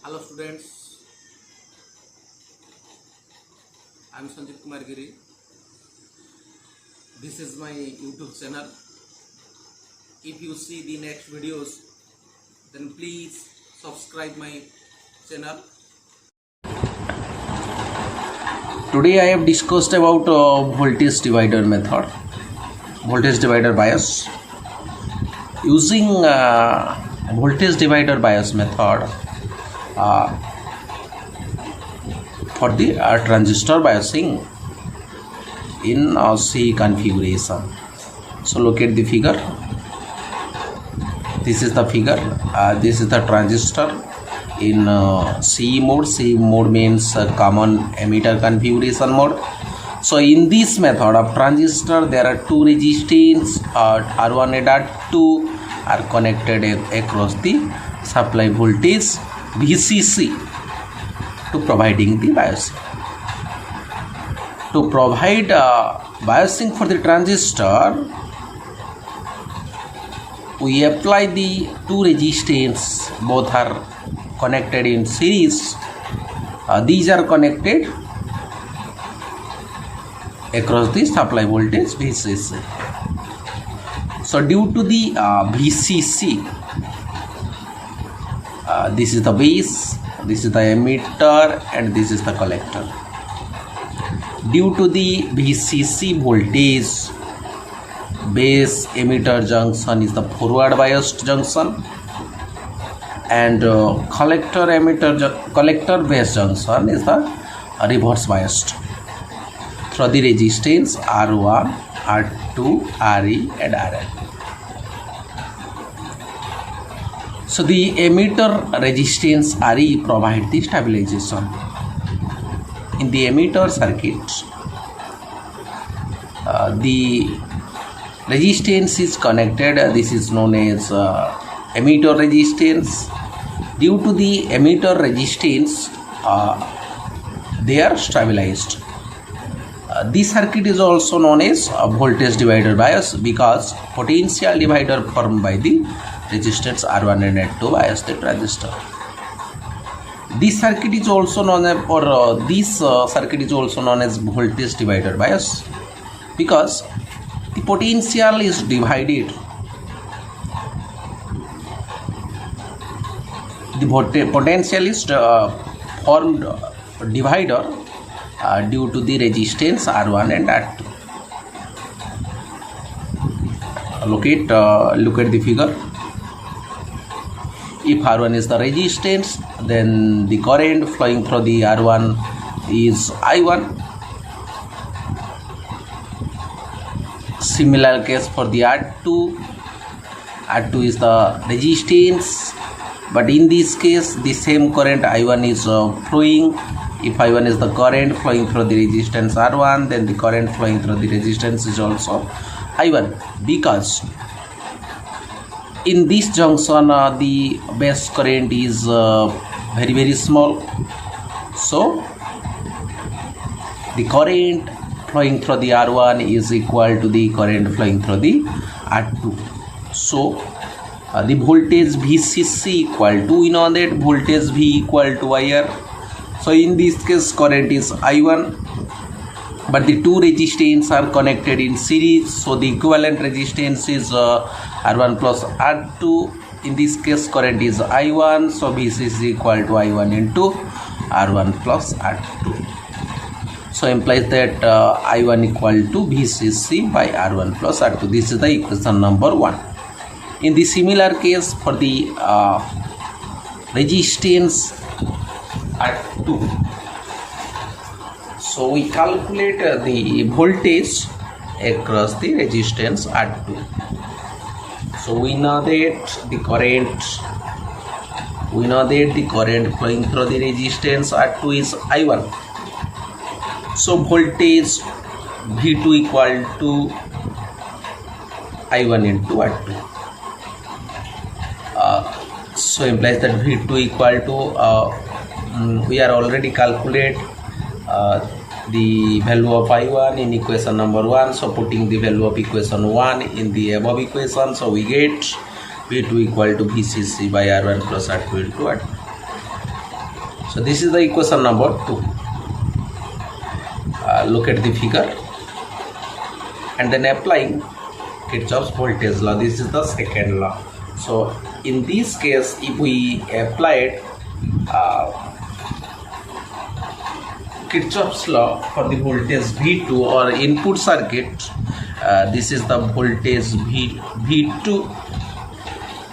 Hello students, I am Sanjit Kumar Giri. This is my YouTube channel. If you see the next videos, then please subscribe my channel. Today I have discussed about voltage divider method, voltage divider bias. Using voltage divider bias method for the transistor biasing in C configuration. So look at the figure. This is the figure. This is the transistor in C mode. C mode means common emitter configuration mode. So in this method of transistor, there are two resistors R1 and R2 are connected across the supply voltage VCC to providing the biasing. To provide biasing for the transistor, we apply the two resistors. Both are connected in series. These are connected across the supply voltage VCC. So due to the VCC, this is the base, this is the emitter, and this is the collector. Due to the VCC voltage, base emitter junction is the forward biased junction, and collector base junction is the reverse biased through the resistance R1, R2, Re, and Rn. So the emitter resistance Re provide the stabilization. In the emitter circuit, the resistance is connected. This is known as emitter resistance. Due to the emitter resistance, they are stabilized. This circuit is also known as voltage divider bias because potential divider formed by the resistors R1 and R2 bias the transistor. This circuit is also known as, circuit is also known as voltage divider bias because the potential is divided. The potential is formed divider due to the resistance R1 and R2. Look at the figure. If R1 is the resistance, then the current flowing through the R1 is I1. Similar case for the R2. R2 is the resistance, but in this case the same current I1 is flowing. If I1 is the current flowing through the resistance R1, then the current flowing through the resistance is also I1 because in this junction the base current is very small. So the current flowing through the R1 is equal to the current flowing through the R2. So the voltage VCC equal to, we know that voltage V equal to IR. So in this case current is I1, but the two resistors are connected in series, so the equivalent resistance is R1 plus R2. In this case current is I1, so VC is equal to I1 into R1 plus R2. So implies that I1 equal to VCC by R1 plus R2. This is the equation number 1. In the similar case for the resistance R2, so we calculate the voltage across the resistance R2. So we know that the current flowing through the resistance R2 is I1. So voltage V2 equal to I1 into R2. So implies that V2 equal to we are already calculate the value of I1 in equation number 1. So putting the value of equation 1 in the above equation, so we get V2 equal to VCC by R1 plus R2 into R2. So this is the equation number 2. Look at the figure and then applying Kirchhoff's voltage law. This is the second law. So in this case, if we applied Kirchhoff's law for the voltage V2 or input circuit, this is the voltage V2,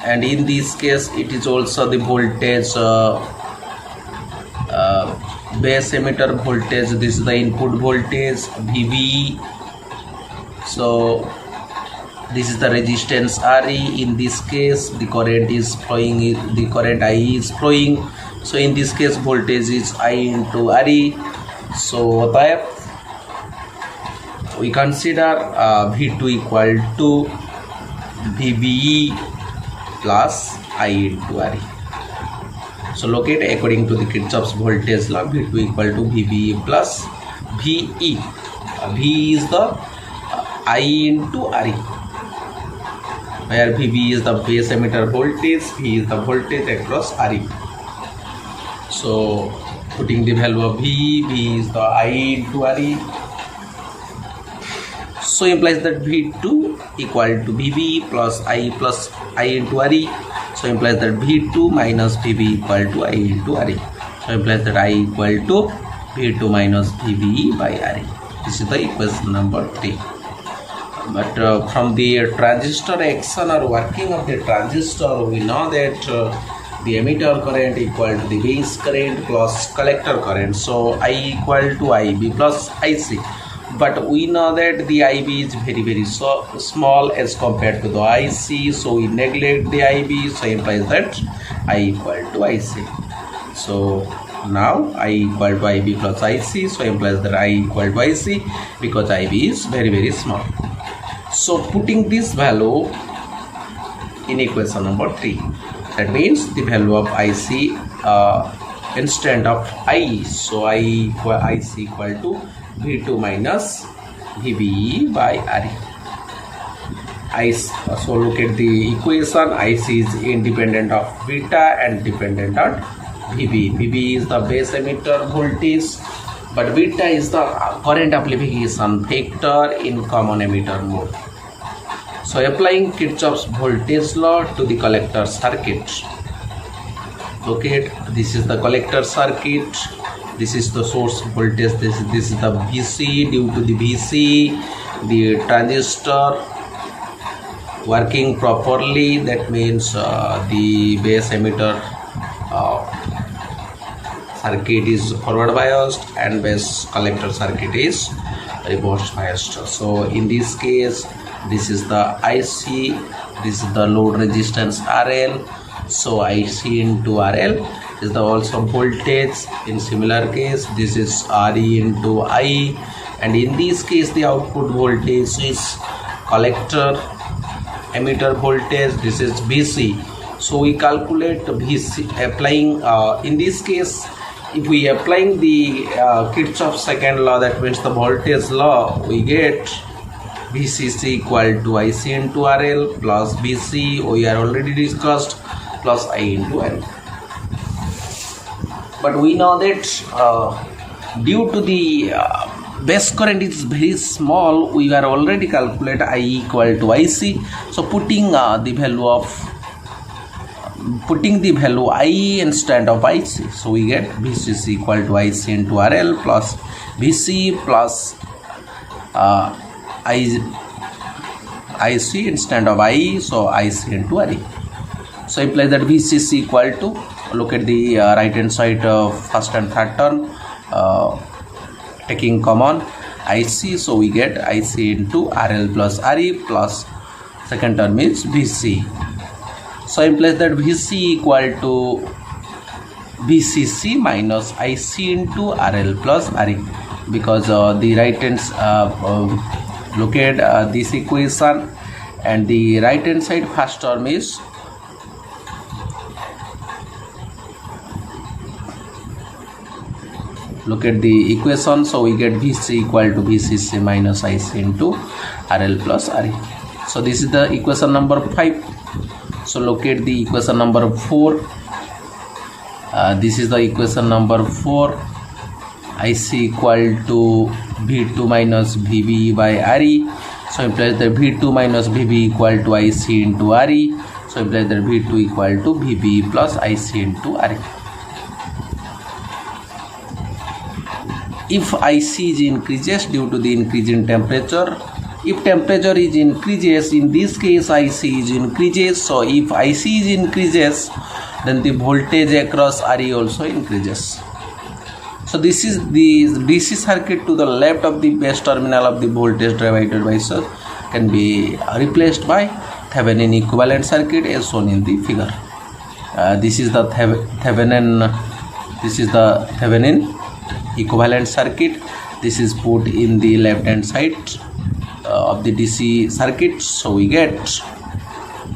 and in this case it is also the voltage base emitter voltage. This is the input voltage VB. So this is the resistance RE. In this case the current is flowing, the current I is flowing. So in this case voltage is I into RE. So that we consider V2 equal to VBE plus I into RE. So locate according to the Kirchhoff's voltage law, V2 equal to VBE plus VE. V is the I into RE, where VB is the base emitter voltage, V is the voltage across RE. So putting the value of V is the I into RE. So implies that V2 equal to VB plus I into RE. So implies that V2 minus VB equal to I into RE. So implies that I equal to V2 minus VB by RE. This is the equation number 3. But from the transistor action or working of the transistor, we know that the emitter current equal to the base current plus collector current. So I equal to IB plus IC. But we know that the IB is very small as compared to the IC. So we neglect the IB. So implies that I equal to IC. So now I equal to IB plus IC. So implies that I equal to IC because IB is very small. So putting this value in equation number 3, that means the value of IC instead of I. So IC equal to V2 minus VBE by RE. So look at the equation. IC is independent of beta and dependent on VB. VB is the base emitter voltage, but beta is the current amplification factor in common emitter mode. So applying Kirchhoff's voltage law to the collector circuit. Look at, this is the collector circuit. This is the source voltage. This is the VC. Due to the VC, the transistor working properly. That means the base emitter circuit is forward biased and base collector circuit is reverse biased. So in this case, this is the IC, this is the load resistance RL. So IC into RL is the also voltage. In similar case, this is RE into I, and in this case the output voltage is collector emitter voltage. This is VC. So we calculate VC applying in this case, if we applying the Kirchhoff's second law, that means the voltage law, we get VCC equal to IC into RL plus VC, we are already discussed, plus I into RL. But we know that due to the base current is very small, we are already calculate I equal to IC. So putting the value I instead of IC, so we get VCC equal to IC into RL plus VC plus IC instead of I, so IC into RE. So imply that VCC equal to, look at the right hand side first and third term, taking common IC, so we get IC into RL plus RE plus second term is VC. So implies that VC equal to VCC minus IC into RL plus RE, because the right hand look at this equation, and the right hand side first term is look at the equation, so we get VC equal to VCC minus IC into RL plus RE. So this is the equation number 5. So look at the equation number 4. This is the equation number 4. IC equal to V2 minus VB by RE. So implies that V2 minus VB equal to IC into RE. So implies that V2 equal to VB plus IC into RE. If IC is increases due to the increase in temperature, if temperature is increases, in this case IC is increases. So if IC is increases, then the voltage across RE also increases. So this is the DC circuit to the left of the base terminal of the voltage divided by source can be replaced by Thevenin equivalent circuit as shown in the figure. This is the Thevenin equivalent circuit. This is put in the left hand side of the DC circuit. So we get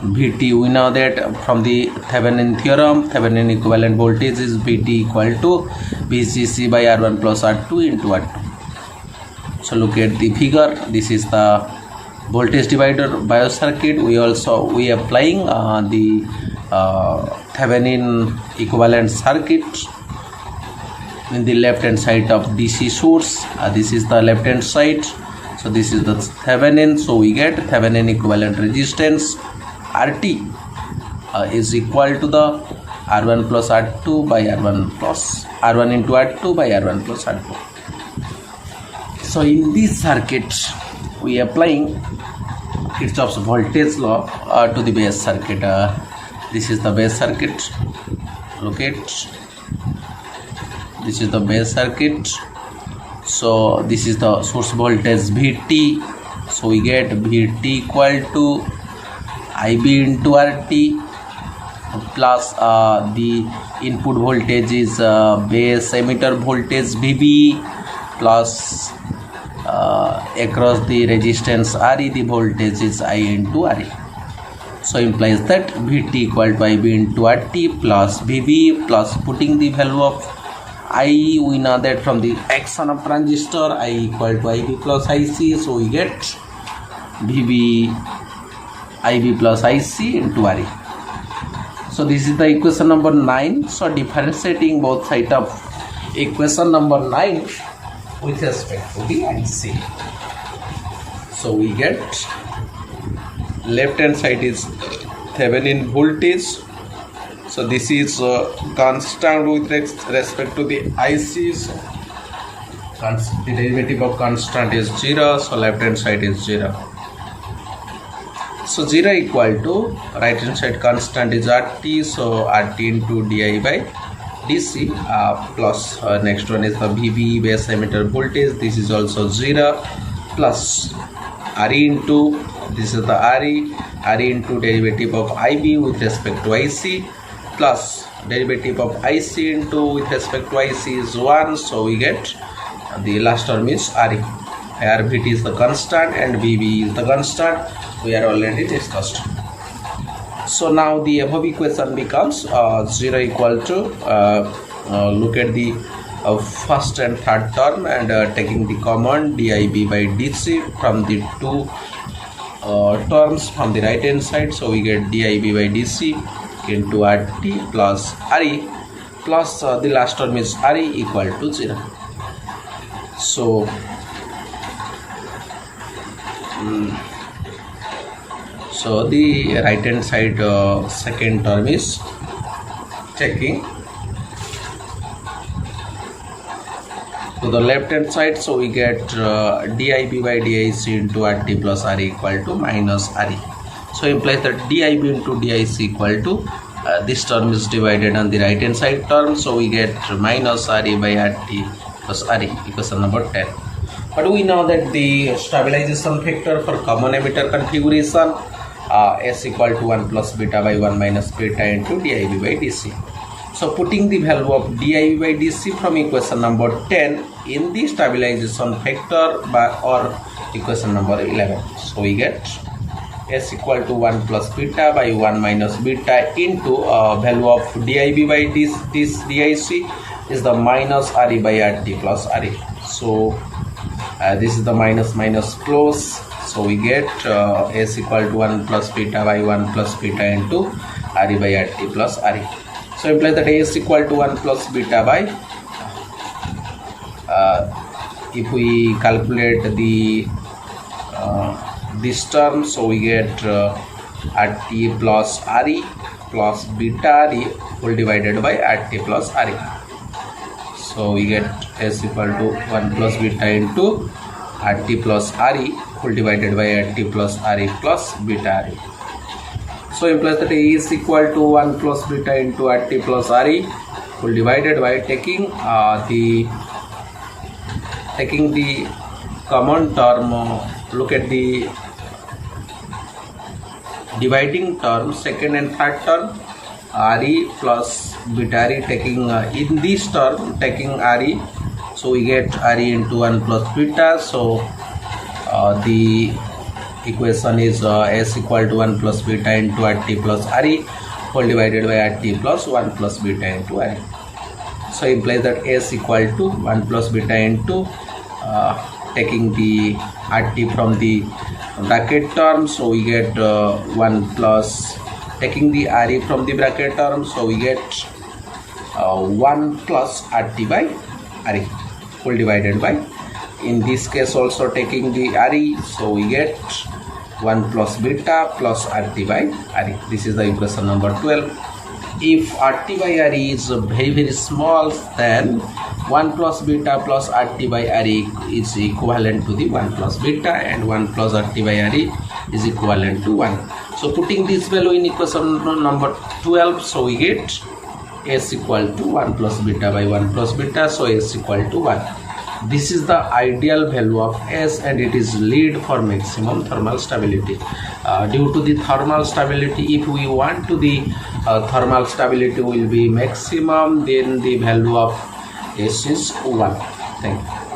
Vt. We know that from the Thevenin theorem, Thevenin equivalent voltage is Vt equal to VCC by R1 plus R2 into R2. So look at the figure. This is the voltage divider bias circuit. We applying the Thevenin equivalent circuit in the left hand side of DC source. This is the left hand side. So this is the Thevenin. So we get Thevenin equivalent resistance RT is equal to the R1 plus R2 by R1 into R2 by R1 plus R2. So in this circuit we applying Kirchhoff's voltage law to the base circuit. This is the base circuit. Look at, this is the base circuit. So this is the source voltage Vt. So we get Vt equal to IB into RT plus the input voltage is base emitter voltage VB plus across the resistance RE the voltage is I into RE. So implies that Vt equal to IB into RT plus VB plus putting the value of I, we know that from the action of transistor I equal to IB plus IC. So we get VB IB plus IC into RE. So this is the equation number 9. So differentiating both sides of equation number 9 with respect to the IC. So we get left hand side is Thevenin voltage. So this is constant with respect to the IC. So the derivative of constant is 0. So left hand side is 0. So 0 equal to right hand side constant is RT. So RT into di by DC plus next one is the VB base emitter voltage. This is also 0 plus RE into, this is the RE into derivative of IB with respect to IC plus derivative of IC into with respect to IC is 1. So we get the last term is RE. Here Vt is the constant and VB is the constant. We are already discussed. So now the above equation becomes 0 equal to look at the first and third term and taking the common dIB by dC from the two terms from the right hand side. So we get dIB by dC into RT plus RE plus the last term is RE equal to 0. So so the right hand side second term is taking to the left hand side. So we get dIB by dic into RT plus RE equal to minus RE. So implies that dIB into dic equal to this term is divided on the right hand side term. So we get minus RE by RT plus RE, equation number 10. But we know that the stabilization factor for common emitter configuration S equal to 1 plus beta by 1 minus beta into dIB by dC. So putting the value of dIB by dC from equation number 10 in the stabilization factor or equation number 11. So we get S equal to 1 plus beta by 1 minus beta into value of dIB by this dic is the minus RE by RT plus RE. So this is the minus close. So we get S equal to 1 plus beta by 1 plus beta into RE by RT plus RE. So implies that A is equal to 1 plus beta by if we calculate the this term, so we get RT plus RE plus beta RE whole divided by RT plus RE. So we get S equal to 1 plus beta into RT plus RE whole divided by RT plus RE plus beta RE. So implies that A is equal to 1 plus beta into RT plus RE whole divided by taking the common term. Look at the dividing term, second and third term, RE plus beta RE, taking in this term taking RE, so we get RE into 1 plus beta. So the equation is S equal to 1 plus beta into RT plus RE whole divided by RT plus 1 plus beta into RE. So implies that S equal to 1 plus beta into taking the RT from the bracket term, so we get 1 plus taking the RE from the bracket term, so we get 1 plus RT by RE whole divided by, in this case also taking the RE, so we get 1 plus beta plus RT by RE. This is the equation number 12. If RT by RE is very small, then 1 plus beta plus RT by RE is equivalent to the 1 plus beta, and 1 plus RT by RE is equivalent to 1. So putting this value in equation number 12, so we get S equal to 1 plus beta by 1 plus beta, so S equal to 1. This is the ideal value of S, and it is lead for maximum thermal stability. Due to the thermal stability, if we want to the thermal stability will be maximum, then the value of S is 1. Thank you.